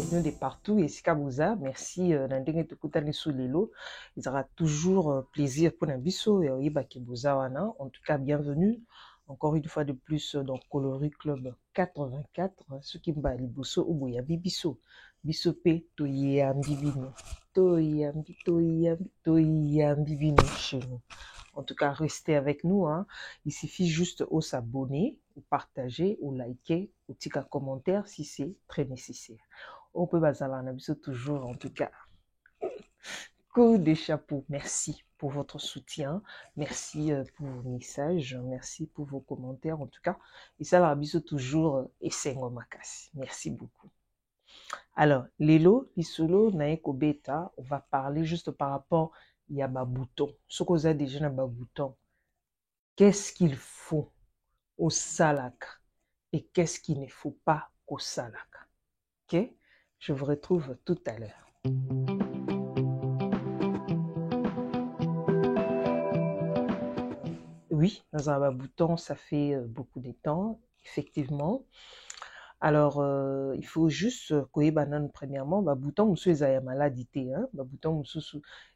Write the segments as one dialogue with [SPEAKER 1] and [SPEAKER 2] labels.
[SPEAKER 1] avec nous de partout. Et Sikabuza, merci d'indénger de kutani sous l'élo. Il aura toujours plaisir pour Nabiso et Oyiba Kibuza wana. En tout cas, bienvenue encore une fois de plus dans Coloris Club 84. Ce qui m'a dit Bosso ou Boya Bibiso. Bisope, Toyambi Bino. Toyambi Bino chez nous. En tout cas, restez avec nous. Hein. Il suffit juste de s'abonner, ou partager, ou liker, ou tirer un commentaire si c'est très nécessaire. On peut basaler en abisso toujours, en tout cas. Coup de chapeau. Merci pour votre soutien. Merci pour vos messages. Merci pour vos commentaires, en tout cas. Et ça, l'abisso toujours, et c'est Ngomakasi. Merci beaucoup. Alors, Lelo, Lisolo, Naeko Beta, on va parler juste par rapport il y a ma bouton. Ce qu'on a déjà dans ma bouton. Qu'est-ce qu'il faut au salak et qu'est-ce qu'il ne faut pas au salak. Ok? Je vous retrouve tout à l'heure. Oui, dans un bouton, ça fait beaucoup de temps, effectivement. Alors, il faut juste que banan premièrement, bouton musu ezaya maladité, hein, bouton musu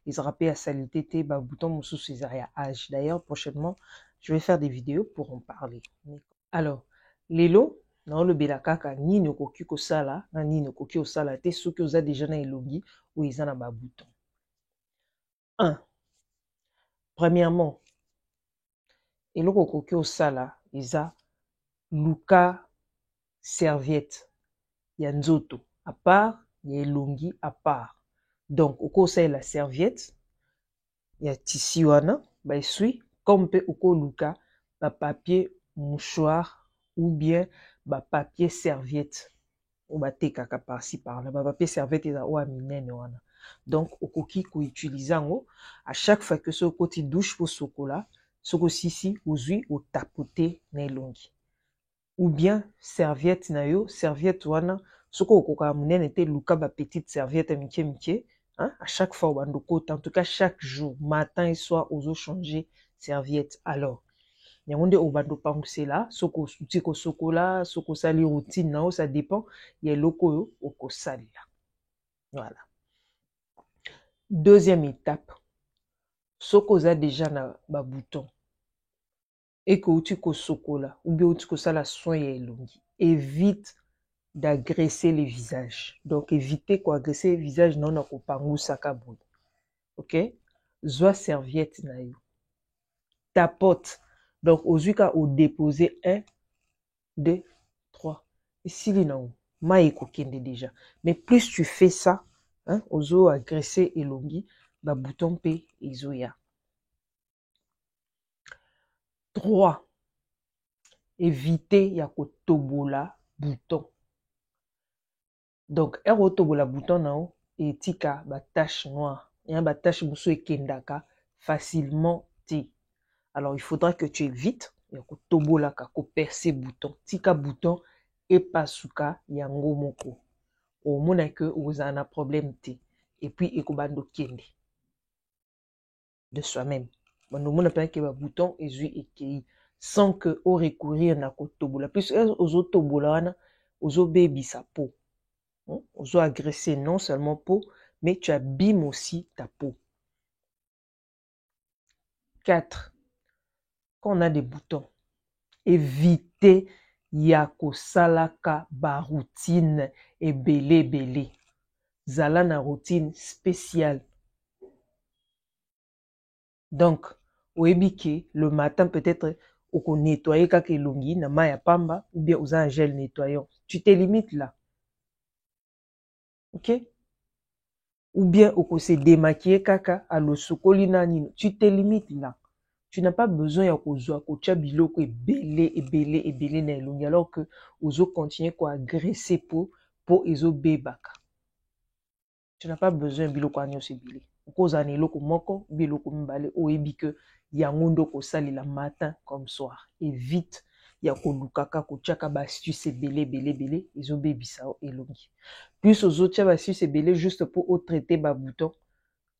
[SPEAKER 1] ezrape à salité, bouton musu ezaya âge. D'ailleurs, prochainement, je vais faire des vidéos pour en parler. Alors, lelo, na le belakaka ni no koki ko sala, na ni no koki o sala te soki oza déjà na elongi ou eza na bouton. 1. Premièrement, eloko koki o sala eza luka serviette ya nzoto à part ya elongi à part. Donc oko sa la serviette ya tissu wana ba esui comme pe oko luka ba papier mouchoir ou bien ba papier serviette ou ba tekaka par-ci par-là ba papier serviette eza o minene wana. Donc okoki ko utiliser ngo à chaque fois que ce côté douche pour sokola soko sisi ozui o tapoter na elongi. Ou bien serviette na yo, serviette wana, soko okoka munene te luka ba petite serviette mike, hein, à chaque fois bandoko, en tout cas chaque jour, matin et soir, ozo changer serviette. Alors, yangonde obando pangse là, soko tiko sokola, soko sali routine na ça dépend, y a loko yo oko sali là. Voilà. Deuxième étape, soko za déjà na ba bouton. Et que tu ko sokola, ou bien tu ko sala soin ya elongi. Évite d'agresser les visages. Donc, évitez d'agresser les visages non na kopangu sakaboui. Ok? Zwa serviette na yo. Tapote. Donc, ozuka au déposer 1, 2, 3. Et si li na ou, ma ekokende déjà. Mais plus tu fais ça, hein, ozo agresser elongi, ba bouton pe ezoya. 3. Évitez ya kotobola bouton. Donc, tobola bouton na et tika ba tache noire. Il y a ba tache musu ekendaka facilement ti. Alors, il faudra que tu évites ya tobola ka ko percer bouton. Tika bouton et pasuka yango moko. Au mona que vous en a problème ti. Et puis ekobando kende de soi-même. Bando mona pa ke ba bouton ezui ekei sans que au recourir na ko tobola. Plus ozo tobola wana ozo bebisa peau. Ozo agresser non seulement peau, mais tu abîmes aussi ta peau. 4. Quand on a des boutons, évitez yako salaka ba routine et belé. Zala na routine spéciale. Donc, oebike, le matin peut-être, oko nettoyer kaka elongi na maya pamba ou bien oza un gel nettoyant. Tu te limites là. Ok? Ou bien oko se démaquiller kaka à lo sokoli na nino. Tu te limites là. Tu n'as pas besoin ya kozwa kocha biloko ebele na elongi alors que ozo continuer ko agresser po ezo bebaka. Tu n'as pas besoin biloko anyos ebele. Okoza na eloko moko biloko mbale oyebi que yango ndoko sali la matin comme soir. Évite ya kolukaka kochaka ba astuce ebele ezo bebisa elongi. Plus ozo tia ba astuce ebele juste pour au traiter ba bouton.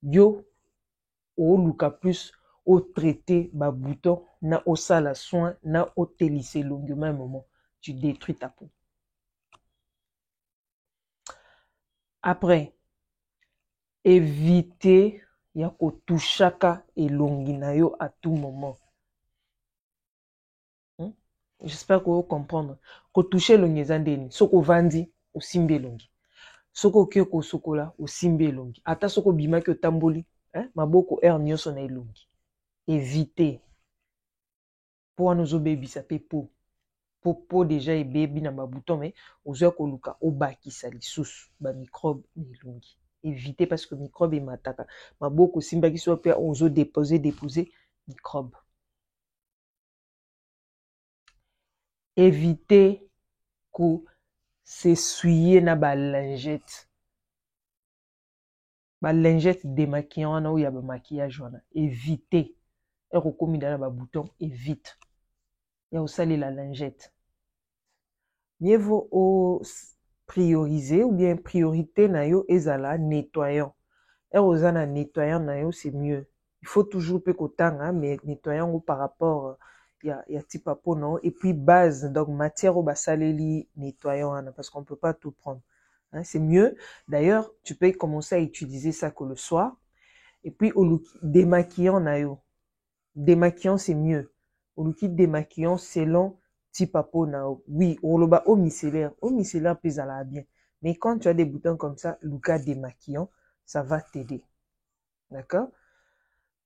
[SPEAKER 1] Yo o luka plus au traiter ba bouton na au sala soin na au télisser longue même moment tu détruis ta peau. Après, éviter ya kotushaka elongi na yo à tout moment. J'espère que vous comprenez. Kotouche elongi eza ndeni. Soko vandi, osimbi elongi. Soko oke kosokola, osimbi elongi. Ata soko bimaki otamboli, maboko air nyonso na elongi. Éviter. Po wana ozobebisa pe po. Po déjà ebebi na babouton, mais ozoya koluka obakisa lisusu ba microbe na elongi. Éviter parce que microbe emataka. Maboko simbaki so pe ozo déposer microbe. Éviter ko s'essuyer na ba lingette. Ba lingette démaquillant wana ou ya ba maquillage wana. Éviter. Ero komi na ba bouton, évite. Ya osali la lingette. Mieux vaut au prioriser ou bien priorité na yo ezala nettoyant. Et aux na nettoyant na yo c'est mieux. Il faut toujours peu kotanga mais nettoyant par rapport ya type peau non et puis base donc matière au basaleli nettoyant parce qu'on peut pas tout prendre. Hein, c'est mieux. D'ailleurs, tu peux commencer à utiliser ça que le soir et puis au démaquillant na yo. Démaquillant c'est mieux. Au liquide démaquillant selon type peau na oui, au micellaire pèse à la bien. Mais quand tu as des boutons comme ça, le cas démaquillant, ça va t'aider. D'accord?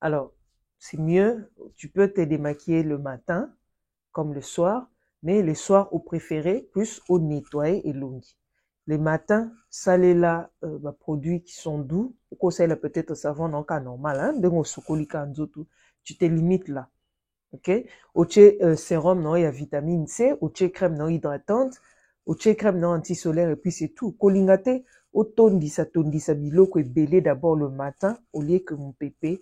[SPEAKER 1] Alors, c'est mieux, tu peux te démaquiller le matin comme le soir, mais le soir au préféré, plus au nettoyer et longi. Les matins, salez là, produits qui sont doux, ou conseille peut-être savon non cas normal, hein, tu te limites là. Ok, oche sérum non, il y a vitamine C, oche crème non hydratante, oche crème non anti-solaire et puis c'est tout. Kolingate, tondisa biloko ebele d'abord le matin au lieu que mon pépé.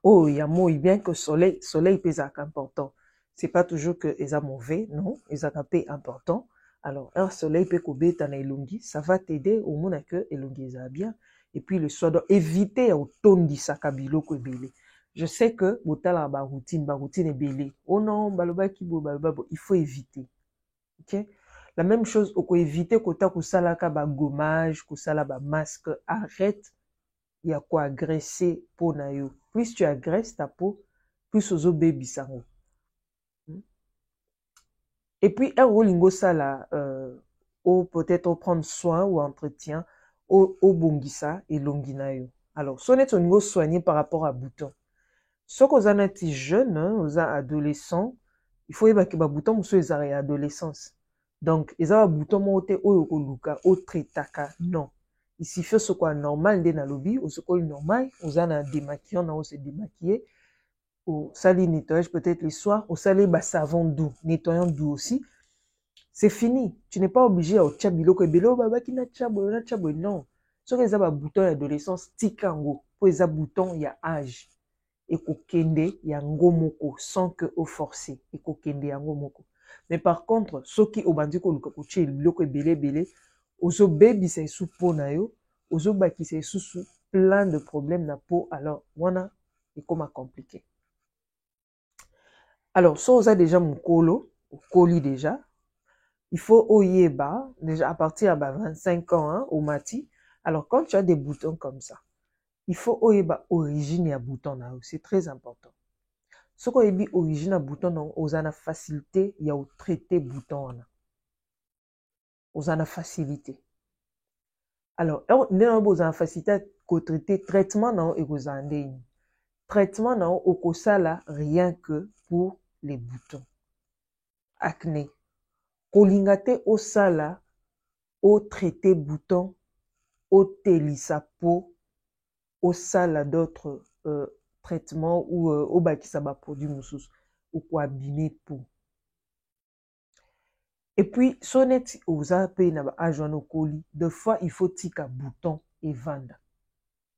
[SPEAKER 1] Oh, il y a moi bien que soleil pèse important. C'est pas toujours que ils a mauvais, non, ils a capé important. Alors un soleil peut kobeta na elongi, ça va t'aider au moins que elongi ça bien. Et puis le soir, donc éviter au tondisa biloko ebele. Je sais que botala ba routine est belé. Oh non, baloba kibo il faut éviter. OK? La même chose oko éviter kota kosalaka ba gommage, kosala ba masque, arrête ya ko agresser peau na yo. Plus tu agresses ta peau, plus ozo baby sango. Et puis un rolingo sala ou peut-être prendre soin ou entretien au bongisa et longina yo. Alors, sonnet au niveau soigné par rapport à bouton. Ce qu'on a été jeune, aux adolescents, il faut que les boutons soient en adolescence. Donc, ils ont un bouton monté au luka, au tretaka. Non. Il suffit ce qu'on normal de na lobby, ou ce qu'on normal, aux a démaquillant, on se démaquiller, au sali nettoyage peut-être le soir, au sali savon doux, nettoyant doux aussi. C'est fini. Tu n'es pas obligé à tchabilo que belo baba qui na tchabo, non. Ce qu'ils ont un bouton d'adolescence, tikango, pour les boutons, il y a âge. Ekokende yango moko sans que au forcer ekokende yango moko. Mais par contre soki obandi ko luka koche biloko ebele ozo bebisa esu po na yo ozo bakisa esusu plein de problèmes na peau alors wana ekoma compliqué. Alors so oza déjà mokolo okoli déjà il faut oyeba déjà à partir de 25 ans hein, au mati. Alors quand tu as des boutons comme ça il faut oyeba origine ya bouton na yo, c'est très important. Ce qu'on dit origine à bouton, on a facilité, il y a au traité bouton. On a facilité. Alors, on a facilité au traité traitement non et vous en traitement non au ça rien que pour les boutons. Acné. Kolingate au sala au traité bouton au télisa peau au sala d'autres traitements ou au bakisaba produit moussous ou quoi abîmer peau. Et puis, sonnet aux appels na ajoano koli, deux fois il faut tika bouton et vanda.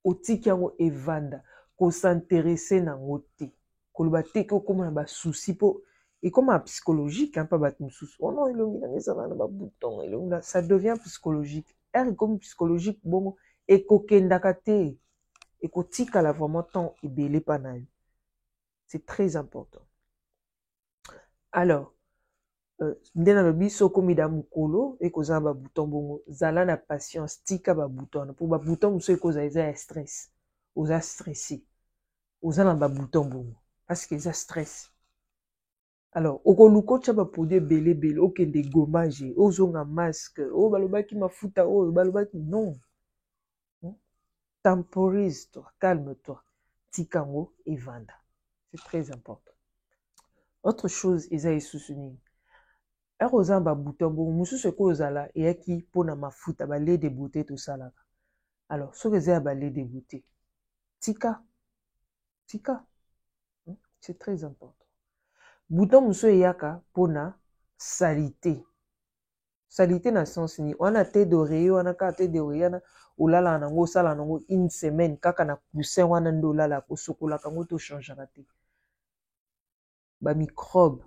[SPEAKER 1] O tikango et vanda, ko s'intéresser na ngote. Ko le bate ko comme ba souci po et comme un psychologique hein pas bat souci. Oh non, il a ça na ba bouton, ça devient psychologique. Er comme psychologique bon et ko kendakate et ko tika la vraiment temps et belé panaï. C'est très important. Alors ndena lobi soko mida mukolo ekozala ba bouton bongo zala na patience tika ba bouton pour ba bouton muso ekoza eza ya stress oza stressé oza na ba bouton bongo parce que eza stress alors okoluka otya ba produit ebele ebele okende gommage ozonga masque oyo balobaki mafuta oyo balobaki non temporise toi calme toi tika yango evanda c'est très important autre chose eza lisusu nini ekozala babouton bongo mosusu ekozala eyaki mpona mafuta balait de beauté tosalaka alors soki eza ya balait de beauté tika c'est très important bouton mosusu eyaka mpona salité na sens ni wana te d'oreiller wana kaka te d'oreiller wana olalaka nango osala nango une semaine kaka na coussin wana nde olalaka osokolaka yango to changeaka te bamicrobe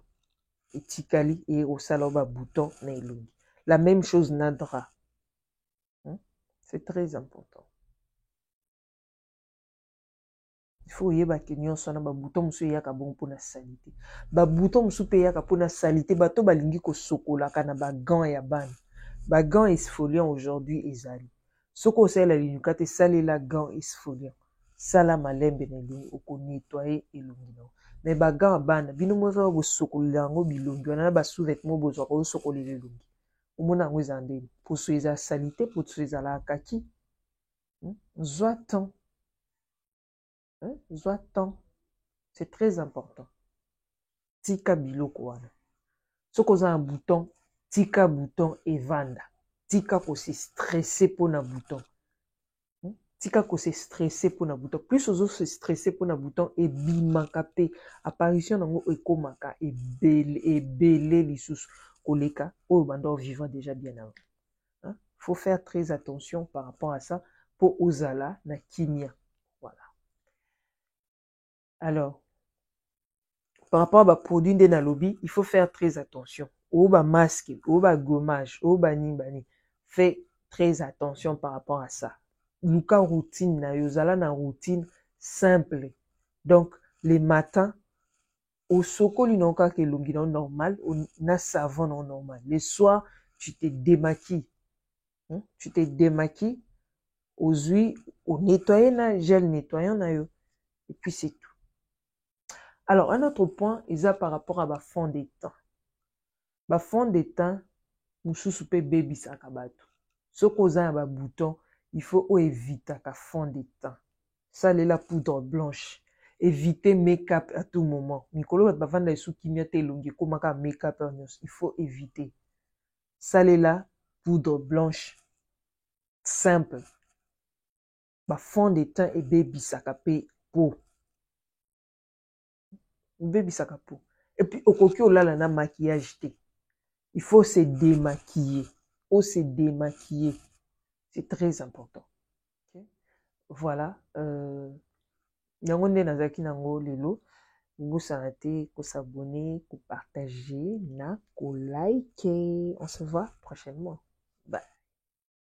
[SPEAKER 1] etikali et osala ba bouton na elongi la même chose na drap c'est très important il faut oyeba ke nyonso wana babouton mosusu eyaka bongo mpona salite babouton mosusu mpe eyaka mpona salite bato balingi kosokolaka na bagant ya bana bagant exfoliant aujourd'hui ezali soki osalela linuka te salela gant exfoliant sala malembe na elongi okonettoye elongi nango mais bagant ya bana bino moko bosokolela yango bilongi wana na basous-vêtement bozwaka osokolela elongi omona yango eza ndeni poso eza salite poso ezalaka kaki zwa temps c'est très important tika biloko wana soki oza na bouton tika bouton evanda tika kose stresse mpona bouton tika kose stresse mpona bouton plus ozose stresse mpona bouton ebimaka mpe apparition yango ekomaka ebele lisusu koleka oyo banda vivant déjà bien avant faut faire très attention par rapport à ça mpo ozala na kimia voilà alors par rapport à ba produit nde na lobi il faut faire très attention oyo ba masque oyo ba gommage oyo bani fais très attention par rapport à ça luka routine na yo ozala na routine simple donc les matins osokoli nango kaka elongi nango normal na savon nango normal le soir tu te démaquilles ozwi onettoyer na gel nettoyant na yo et puis c'est tout. Alors, un autre point, il y a par rapport à la fond de teint. La fond de teint, nous soupe baby sakabato. Ce qu'on a un bouton, il faut éviter la fond de teint. Ça, c'est la poudre blanche. Éviter make-up à tout moment. Mikolo va vendre sous kimia te longi comme un make-up. Il faut éviter. Ça, c'est la poudre blanche simple. La fond de teint et baby sakape pour. Baby sakapo. Et puis, au coquille, là, on a maquillage. Il faut se démaquiller. C'est très important. Okay? Voilà. Yango nde nazaki nango lelo. Ngusana te, ko s'abonner, ko partager, na ko liker. On se voit prochainement. Bye.